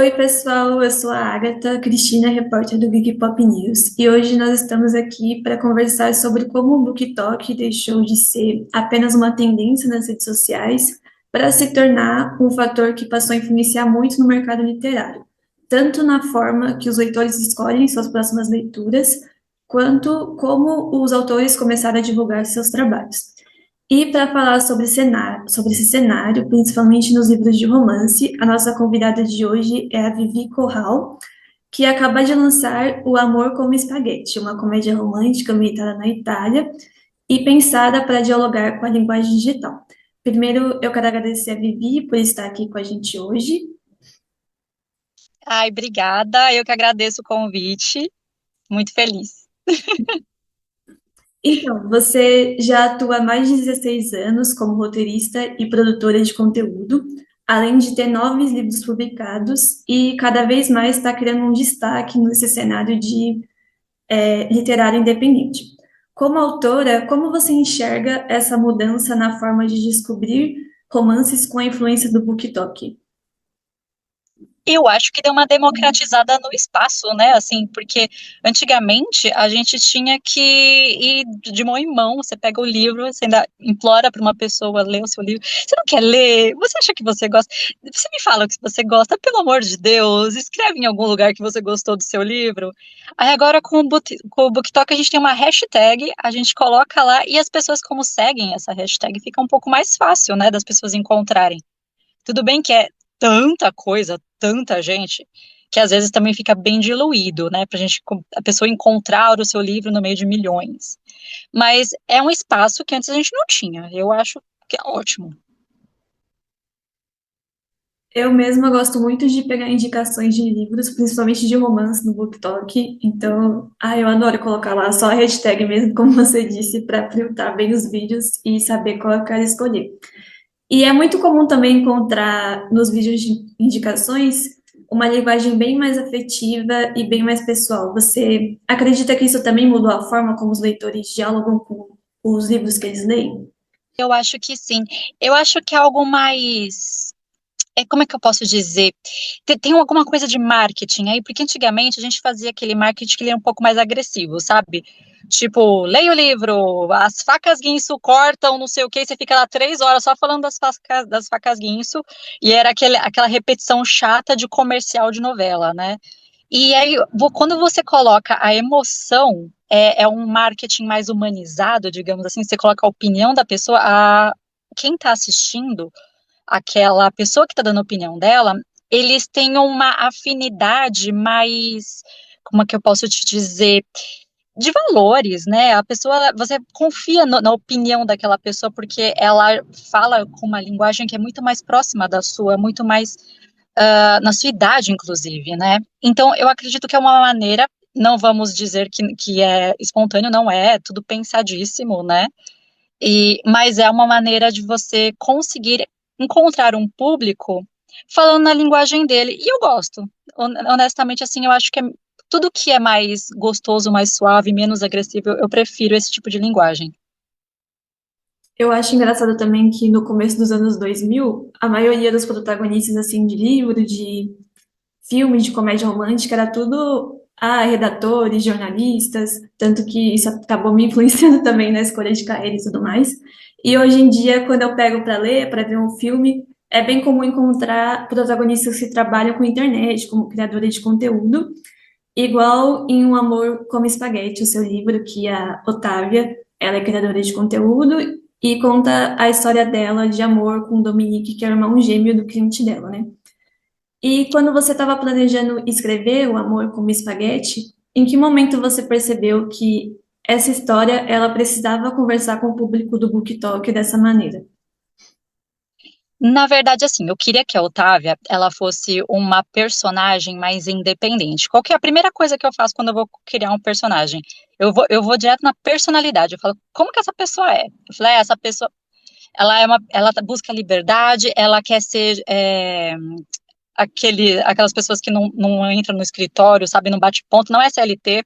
Oi, pessoal, eu sou a Agatha Cristina, repórter do Geek Pop News, e hoje nós estamos aqui para conversar sobre como o BookTok deixou de ser apenas uma tendência nas redes sociais para se tornar um fator que passou a influenciar muito no mercado literário, tanto na forma que os leitores escolhem suas próximas leituras, quanto como os autores começaram a divulgar seus trabalhos. E para falar sobre esse cenário, principalmente nos livros de romance, a nossa convidada de hoje é a Vivi Corral, que acaba de lançar O Amor como Espaguete, uma comédia romântica ambientada na Itália e pensada para dialogar com a linguagem digital. Primeiro, eu quero agradecer a Vivi por estar aqui com a gente hoje. Ai, obrigada. Eu que agradeço o convite. Muito feliz. Então, você já atua há mais de 16 anos como roteirista e produtora de conteúdo, além de ter 9 livros publicados e cada vez mais está criando um destaque nesse cenário de literário independente. Como autora, como você enxerga essa mudança na forma de descobrir romances com a influência do BookTok? Eu acho que deu uma democratizada no espaço, né? Assim, porque antigamente a gente tinha que ir de mão em mão. Você pega o livro, você ainda implora para uma pessoa ler o seu livro. Você não quer ler? Você acha que você gosta? Você me fala que você gosta, pelo amor de Deus, escreve em algum lugar que você gostou do seu livro. Aí agora com o BookTok a gente tem uma hashtag, a gente coloca lá e as pessoas como seguem essa hashtag fica um pouco mais fácil, né, das pessoas encontrarem. Tudo bem que é tanta coisa, tanta gente, que às vezes também fica bem diluído, né? Pra gente, a pessoa encontrar o seu livro no meio de milhões. Mas é um espaço que antes a gente não tinha. Eu acho que é ótimo. Eu mesma gosto muito de pegar indicações de livros, principalmente de romance no BookTok. Então, eu adoro colocar lá só a hashtag mesmo, como você disse, para filtrar bem os vídeos e saber qual eu quero escolher. E é muito comum também encontrar nos vídeos de indicações uma linguagem bem mais afetiva e bem mais pessoal. Você acredita que isso também mudou a forma como os leitores dialogam com os livros que eles leem? Eu acho que sim. Eu acho que é algo mais. Como é que eu posso dizer? Tem alguma coisa de marketing aí, porque antigamente a gente fazia aquele marketing que ele era um pouco mais agressivo, sabe? Tipo, leia o livro, as facas guinso cortam, não sei o que, e você fica lá 3 horas só falando das facas guinso, e era aquela repetição chata de comercial de novela, né? E aí, quando você coloca a emoção, é um marketing mais humanizado, digamos assim, você coloca a opinião da pessoa, quem está assistindo aquela pessoa que está dando a opinião dela, eles têm uma afinidade mais, como é que eu posso te dizer, de valores, né? A pessoa, você confia na opinião daquela pessoa porque ela fala com uma linguagem que é muito mais próxima da sua, muito mais na sua idade, inclusive, né? Então, eu acredito que é uma maneira, não vamos dizer que é espontâneo, não é tudo pensadíssimo, né? Mas é uma maneira de você conseguir encontrar um público falando na linguagem dele. E eu gosto. Honestamente, assim, eu acho que tudo que é mais gostoso, mais suave, menos agressivo, eu prefiro esse tipo de linguagem. Eu acho engraçado também que no começo dos anos 2000, a maioria dos protagonistas assim de livro, de filme, de comédia romântica, era tudo redatores, jornalistas, tanto que isso acabou me influenciando também na escolha de carreira e tudo mais. E hoje em dia, quando eu pego para ler, para ver um filme, é bem comum encontrar protagonistas que trabalham com internet, como criadores de conteúdo, igual em Um Amor como Espaguete, o seu livro, que a Otávia, ela é criadora de conteúdo e conta a história dela de amor com o Dominique, que é o irmão gêmeo do cliente dela, né? E quando você estava planejando escrever O Amor como Espaguete, em que momento você percebeu que essa história ela precisava conversar com o público do BookTok dessa maneira? Na verdade, assim, eu queria que a Otávia, ela fosse uma personagem mais independente. Qual que é a primeira coisa que eu faço quando eu vou criar um personagem? Eu vou direto na personalidade. Eu falo, como que essa pessoa é? Eu falei, essa pessoa, ela busca liberdade, ela quer ser aquelas pessoas que não entram no escritório, sabe, não bate ponto, não é CLT, é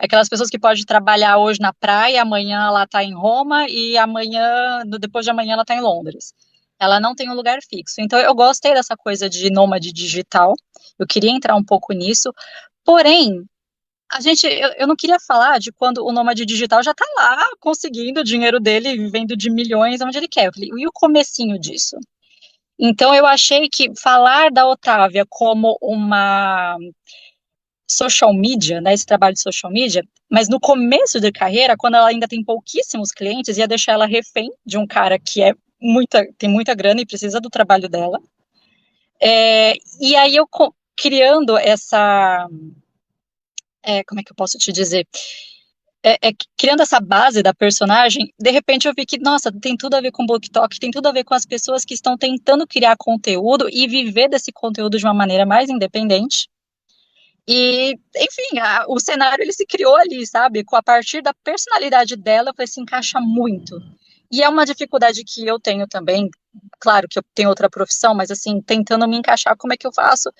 aquelas pessoas que podem trabalhar hoje na praia, amanhã ela está em Roma e amanhã, depois de amanhã ela está em Londres. Ela não tem um lugar fixo. Então eu gostei dessa coisa de nômade digital. Eu queria entrar um pouco nisso. Porém, eu não queria falar de quando o nômade digital já está lá conseguindo o dinheiro dele, vivendo de milhões onde ele quer. Eu falei, e o comecinho disso? Então eu achei que falar da Otávia como uma social media, né, esse trabalho de social media, mas no começo de carreira, quando ela ainda tem pouquíssimos clientes, ia deixar ela refém de um cara que tem muita grana e precisa do trabalho dela. E aí eu criando como é que eu posso te dizer? Criando essa base da personagem, de repente eu vi que, nossa, tem tudo a ver com o BookTok, tem tudo a ver com as pessoas que estão tentando criar conteúdo e viver desse conteúdo de uma maneira mais independente. E, enfim, o cenário ele se criou ali, sabe? A partir da personalidade dela, se encaixa muito. E é uma dificuldade que eu tenho também. Claro que eu tenho outra profissão, mas assim, tentando me encaixar, como é que eu faço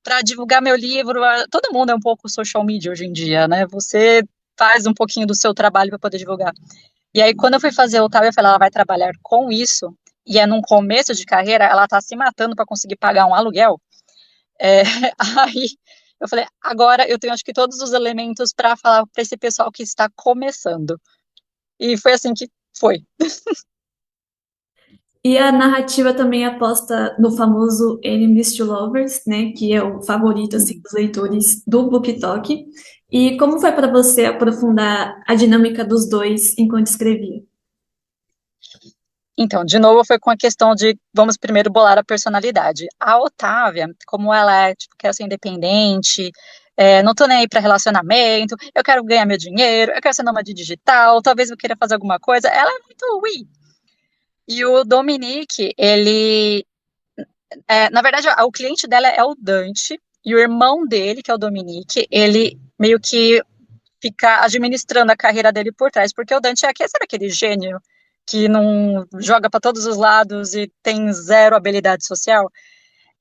para divulgar meu livro? Todo mundo é um pouco social media hoje em dia, né? Você faz um pouquinho do seu trabalho para poder divulgar. E aí, quando eu fui fazer o Otávio, eu falei, ela vai trabalhar com isso, e é num começo de carreira, ela está se matando para conseguir pagar um aluguel. Aí eu falei, agora eu tenho acho que todos os elementos para falar para esse pessoal que está começando. E foi assim que foi. E a narrativa também aposta no famoso Enemies to Lovers, né, que é o favorito assim, dos leitores do BookTok. E como foi para você aprofundar a dinâmica dos dois enquanto escrevia? Então, de novo, foi com a questão de vamos primeiro bolar a personalidade. A Otávia, como ela é, tipo, quer ser independente, não tô nem aí para relacionamento, eu quero ganhar meu dinheiro, eu quero ser nômade digital, talvez eu queira fazer alguma coisa. Ela é muito ui. E o Dominique, na verdade, o cliente dela é o Dante, e o irmão dele, que é o Dominique, ele meio que fica administrando a carreira dele por trás, porque o Dante sabe aquele gênio que não joga para todos os lados e tem zero habilidade social?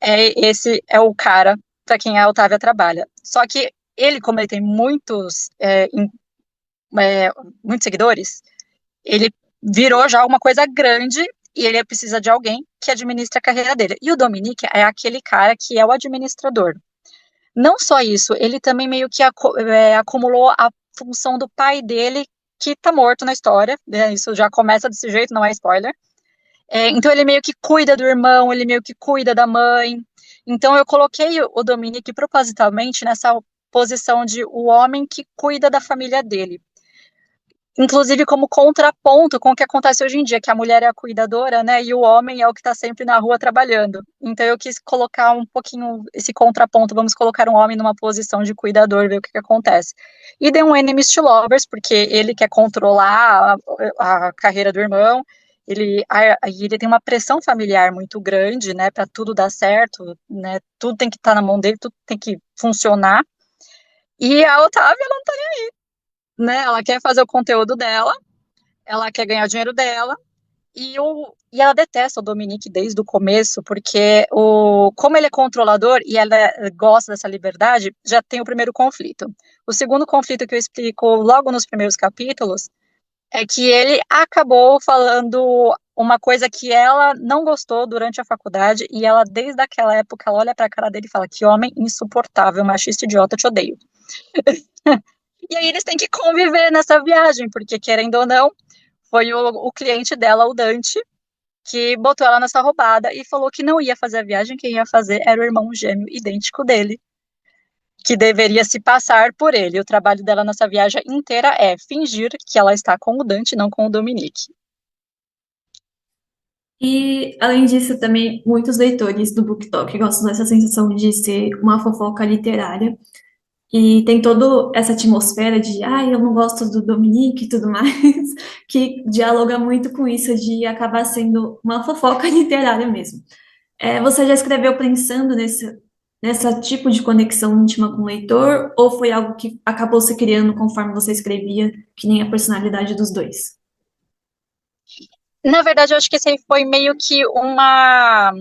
Esse é o cara para quem a Otávia trabalha. Só que ele, como ele tem muitos seguidores, ele virou já uma coisa grande e ele precisa de alguém que administre a carreira dele. E o Dominique é aquele cara que é o administrador. Não só isso, ele também meio que acumulou a função do pai dele, que tá morto na história, né? Isso já começa desse jeito, não é spoiler. Então ele meio que cuida do irmão, ele meio que cuida da mãe. Então eu coloquei o Dominique propositalmente nessa posição de o homem que cuida da família dele. Inclusive como contraponto com o que acontece hoje em dia, que a mulher é a cuidadora, né, e o homem é o que está sempre na rua trabalhando. Então eu quis colocar um pouquinho esse contraponto, vamos colocar um homem numa posição de cuidador, ver o que acontece. E dei um enemies to lovers, porque ele quer controlar a carreira do irmão, ele tem uma pressão familiar muito grande, né, para tudo dar certo, né, tudo tem que estar na mão dele, tudo tem que funcionar. E a Otávia, né, ela quer fazer o conteúdo dela, ela quer ganhar o dinheiro dela, e ela detesta o Dominique desde o começo, porque como ele é controlador e ela gosta dessa liberdade, já tem o primeiro conflito. O segundo conflito que eu explico logo nos primeiros capítulos é que ele acabou falando uma coisa que ela não gostou durante a faculdade, e ela, desde aquela época, ela olha pra cara dele e fala: que homem insuportável, machista, idiota, te odeio. E aí eles têm que conviver nessa viagem, porque querendo ou não, foi o cliente dela, o Dante, que botou ela nessa roubada e falou que não ia fazer a viagem, quem ia fazer era o irmão gêmeo idêntico dele, que deveria se passar por ele. O trabalho dela nessa viagem inteira é fingir que ela está com o Dante, não com o Dominique. E, além disso, também muitos leitores do BookTok gostam dessa sensação de ser uma fofoca literária. E tem toda essa atmosfera de, eu não gosto do Dominique e tudo mais, que dialoga muito com isso de acabar sendo uma fofoca literária mesmo. Você já escreveu pensando nessa tipo de conexão íntima com o leitor, ou foi algo que acabou se criando conforme você escrevia, que nem a personalidade dos dois? Na verdade, eu acho que esse aí foi meio que uma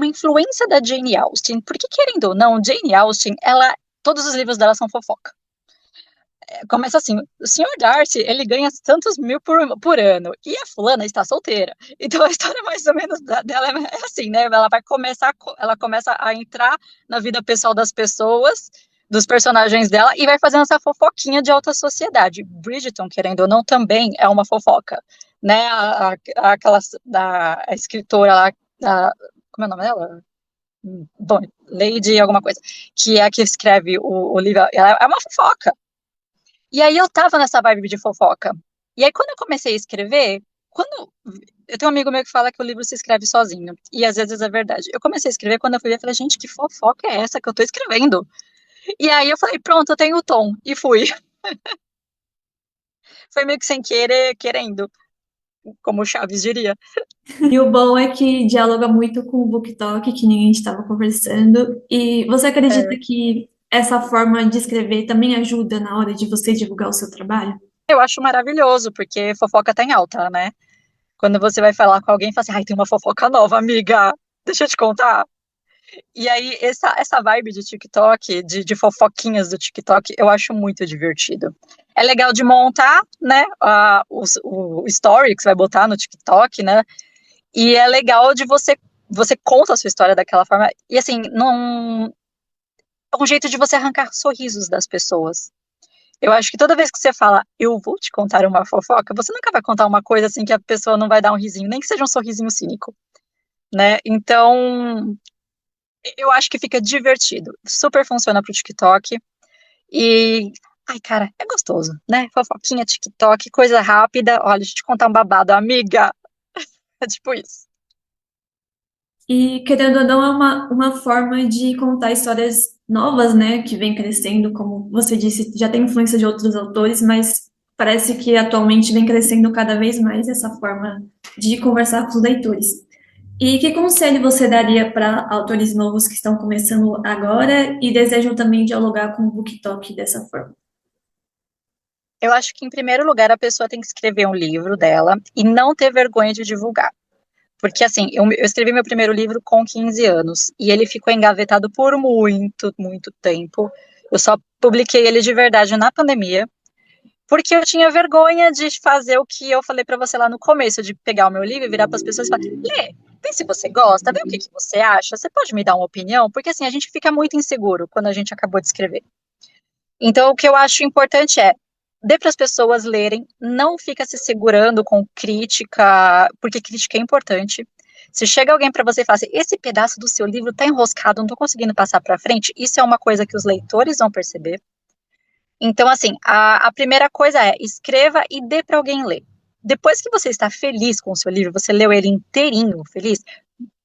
influência da Jane Austen, porque querendo ou não, Jane Austen, todos os livros dela são fofoca. começa assim, o senhor Darcy, ele ganha tantos mil por ano, e a fulana está solteira. Então a história mais ou menos dela é assim, né? Ela vai começar, ela começa a entrar na vida pessoal das pessoas, dos personagens dela, e vai fazendo essa fofoquinha de alta sociedade. Bridgerton, querendo ou não, também é uma fofoca, né? Aquela da a escritora lá, como é o nome dela? Bom, Lady alguma coisa, que é a que escreve o livro, ela é uma fofoca. E aí eu tava nessa vibe de fofoca. E aí quando eu comecei a escrever, quando eu tenho um amigo meu que fala que o livro se escreve sozinho, e às vezes é verdade. Eu comecei a escrever quando eu fui ver, eu falei, gente, que fofoca é essa que eu tô escrevendo? E aí eu falei, pronto, eu tenho o tom, e fui. Foi meio que sem querer, querendo, como o Chaves diria. E o bom é que dialoga muito com o BookTok, que nem a gente estava conversando. E você acredita É, que essa forma de escrever também ajuda na hora de você divulgar o seu trabalho? eu acho maravilhoso, porque fofoca tá em alta, né? Quando você vai falar com alguém, fala assim, ai, tem uma fofoca nova, amiga, deixa eu te contar. E aí, essa vibe de TikTok, de fofoquinhas do TikTok, eu acho muito divertido. É legal de montar, né, o story que você vai botar no TikTok, né, e é legal de você conta a sua história daquela forma, e assim, é um jeito de você arrancar sorrisos das pessoas. Eu acho que toda vez que você fala, eu vou te contar uma fofoca, você nunca vai contar uma coisa assim que a pessoa não vai dar um risinho, nem que seja um sorrisinho cínico, né, então eu acho que fica divertido. Super funciona pro TikTok. E, ai, cara, é gostoso, né? Fofoquinha, TikTok, coisa rápida. Olha, deixa eu te contar um babado, amiga. É tipo isso. E, querendo ou não, é uma forma de contar histórias novas, né? Que vem crescendo, como você disse, já tem influência de outros autores, mas parece que atualmente vem crescendo cada vez mais essa forma de conversar com os leitores. E que conselho você daria para autores novos que estão começando agora e desejam também dialogar com o BookTok dessa forma? Eu acho que, em primeiro lugar, a pessoa tem que escrever um livro dela e não ter vergonha de divulgar. Porque, assim, eu escrevi meu primeiro livro com 15 anos e ele ficou engavetado por muito, muito tempo. Eu só publiquei ele de verdade na pandemia. Porque eu tinha vergonha de fazer o que eu falei para você lá no começo, de pegar o meu livro e virar para as pessoas e falar: Lê, vê se você gosta, vê o que, que você acha, você pode me dar uma opinião? Porque assim, a gente fica muito inseguro quando a gente acabou de escrever. Então, o que eu acho importante é dê para as pessoas lerem, não fica se segurando com crítica, porque crítica é importante. Se chega alguém para você e fala assim, esse pedaço do seu livro está enroscado, não estou conseguindo passar para frente, isso é uma coisa que os leitores vão perceber. Então, assim, a primeira coisa é escreva e dê para alguém ler. Depois que você está feliz com o seu livro, você leu ele inteirinho, feliz,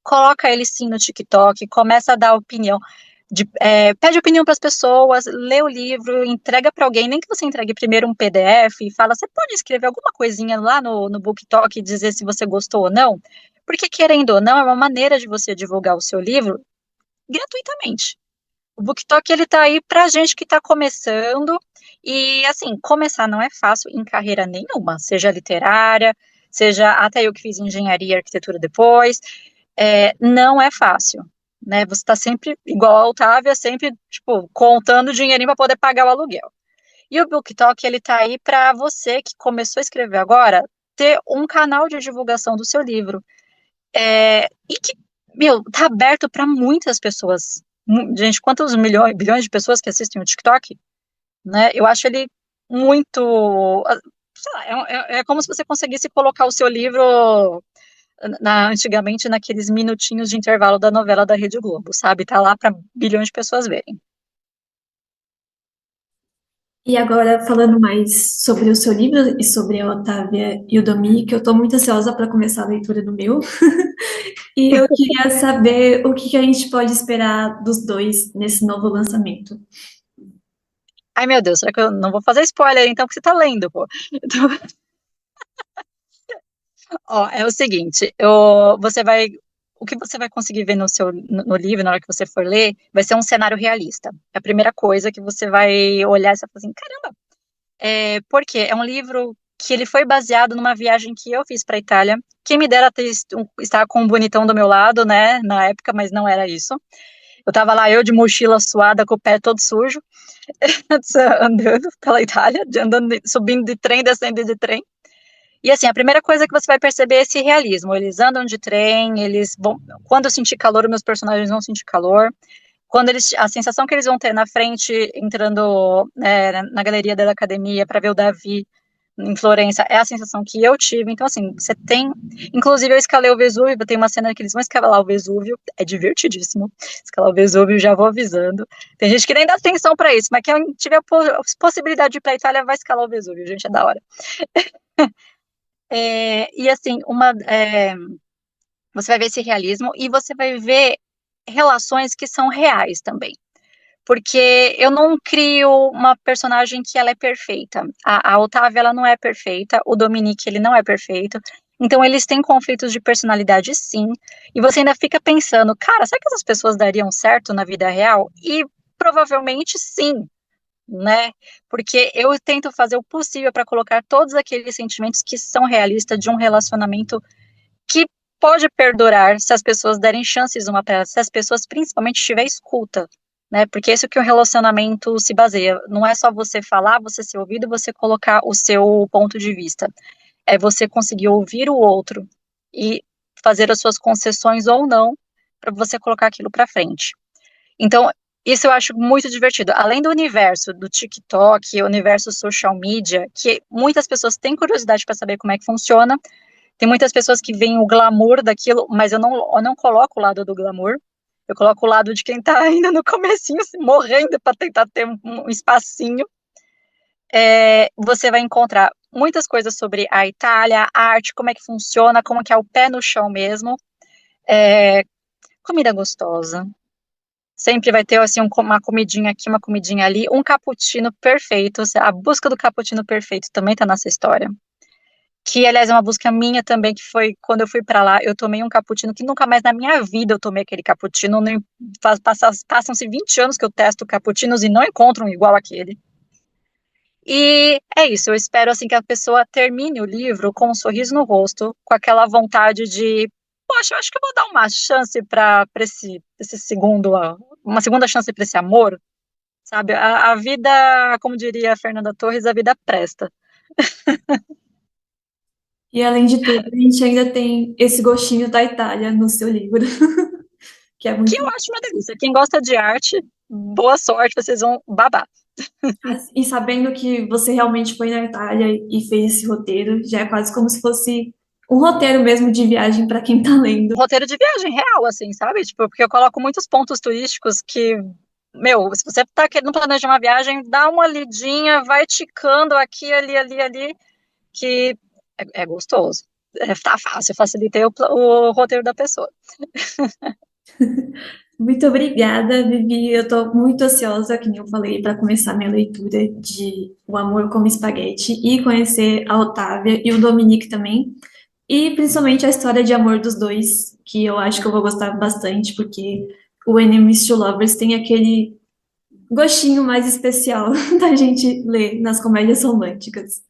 coloca ele sim no TikTok, começa a dar opinião, pede opinião para as pessoas, lê o livro, entrega para alguém, nem que você entregue primeiro um PDF e fala, você pode escrever alguma coisinha lá no BookTok e dizer se você gostou ou não? Porque, querendo ou não, é uma maneira de você divulgar o seu livro gratuitamente. O BookTok, ele tá aí pra gente que tá começando, e assim, começar não é fácil em carreira nenhuma, seja literária, seja até eu que fiz engenharia e arquitetura depois, não é fácil, né? Você tá sempre, igual a Otávia, sempre, tipo, contando dinheirinho para poder pagar o aluguel. E o BookTok, ele tá aí para você que começou a escrever agora, ter um canal de divulgação do seu livro. E que, meu, tá aberto para muitas pessoas. Gente, quantos milhões, bilhões de pessoas que assistem o TikTok, né? Eu acho ele muito, sei lá, é como se você conseguisse colocar o seu livro antigamente naqueles minutinhos de intervalo da novela da Rede Globo, sabe? Tá lá para bilhões de pessoas verem. E agora, falando mais sobre o seu livro e sobre a Otávia e o Domi, que eu estou muito ansiosa para começar a leitura do meu. E eu queria saber o que que a gente pode esperar dos dois nesse novo lançamento. Ai, meu Deus, será que eu não vou fazer spoiler então, que você tá lendo, pô? Então, ó, é o seguinte, o que você vai conseguir ver no livro, na hora que você for ler, vai ser um cenário realista. É a primeira coisa que você vai olhar e você vai falar assim, caramba, por quê? É um livro que ele foi baseado numa viagem que eu fiz para a Itália. Quem me dera estar com um bonitão do meu lado, né, na época, mas não era isso. Eu tava lá, eu de mochila suada, com o pé todo sujo, andando pela Itália, andando, subindo de trem, descendo de trem. E assim, a primeira coisa que você vai perceber é esse realismo. Eles andam de trem, eles vão. Quando eu sentir calor, meus personagens vão sentir calor. Quando eles, a sensação que eles vão ter na frente, entrando na galeria da academia para ver o Davi em Florença, é a sensação que eu tive. Então, assim, você tem. Inclusive, eu escalei o Vesúvio, tem uma cena que eles vão escalar o Vesúvio, é divertidíssimo. Escalar o Vesúvio, já vou avisando. Tem gente que nem dá atenção para isso, mas quem tiver a possibilidade de ir para a Itália vai escalar o Vesúvio, gente, é da hora. E assim, você vai ver esse realismo e você vai ver relações que são reais também. Porque eu não crio uma personagem que ela é perfeita. A Otávia, ela não é perfeita, o Dominique, ele não é perfeito. Então, eles têm conflitos de personalidade, sim. E você ainda fica pensando, cara, será que essas pessoas dariam certo na vida real? E provavelmente sim, né? Porque eu tento fazer o possível para colocar todos aqueles sentimentos que são realistas de um relacionamento que pode perdurar se as pessoas derem chances uma para se as pessoas principalmente tiver escuta, né? Porque isso que o relacionamento se baseia. Não é só você falar, você ser ouvido, você colocar o seu ponto de vista. É você conseguir ouvir o outro e fazer as suas concessões ou não para você colocar aquilo para frente. Então, isso eu acho muito divertido. Além do universo do TikTok, o universo social media, que muitas pessoas têm curiosidade para saber como é que funciona, tem muitas pessoas que veem o glamour daquilo, mas eu não coloco o lado do glamour. Eu coloco o lado de quem está ainda no comecinho, se morrendo para tentar ter um espacinho. Você vai encontrar muitas coisas sobre a Itália, a arte, como é que funciona, como que é o pé no chão mesmo. É, comida gostosa. Sempre vai ter assim uma comidinha aqui, uma comidinha ali, um cappuccino perfeito. A busca do cappuccino perfeito também está nessa história. Que, aliás, é uma busca minha também, que foi quando eu fui para lá, eu tomei um cappuccino que nunca mais na minha vida eu tomei aquele cappuccino. Passam-se 20 anos que eu testo cappuccinos e não encontro um igual aquele. E é isso, eu espero assim que a pessoa termine o livro com um sorriso no rosto, com aquela vontade de, poxa, eu acho que eu vou dar uma chance para esse segundo, uma segunda chance para esse amor, sabe? A vida, como diria a Fernanda Torres, a vida presta. E além de tudo, a gente ainda tem esse gostinho da Itália no seu livro, que é Que muito. eu acho uma delícia. Quem gosta de arte, boa sorte, vocês vão babar. E sabendo que você realmente foi na Itália e fez esse roteiro, já é quase como se fosse um roteiro mesmo de viagem para quem tá lendo. Roteiro de viagem real, assim, sabe? Tipo, porque eu coloco muitos pontos turísticos que, meu, se você tá querendo planejar uma viagem, dá uma lidinha, vai ticando aqui, ali, ali, ali, que é gostoso. Tá fácil, eu facilitei o roteiro da pessoa. Muito obrigada, Vivi. Eu estou muito ansiosa, que nem eu falei, para começar minha leitura de O Amor como Espaguete e conhecer a Otávia e o Dominique também. E principalmente a história de amor dos dois, que eu acho que eu vou gostar bastante, porque o Enemies to Lovers tem aquele gostinho mais especial da gente ler nas comédias românticas.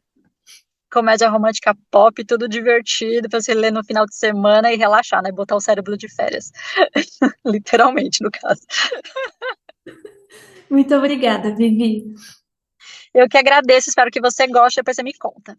Comédia romântica pop, tudo divertido, pra você ler no final de semana e relaxar, né? Botar o cérebro de férias. Literalmente, no caso. Muito obrigada, Vivi. Eu que agradeço, espero que você goste, depois você me conta.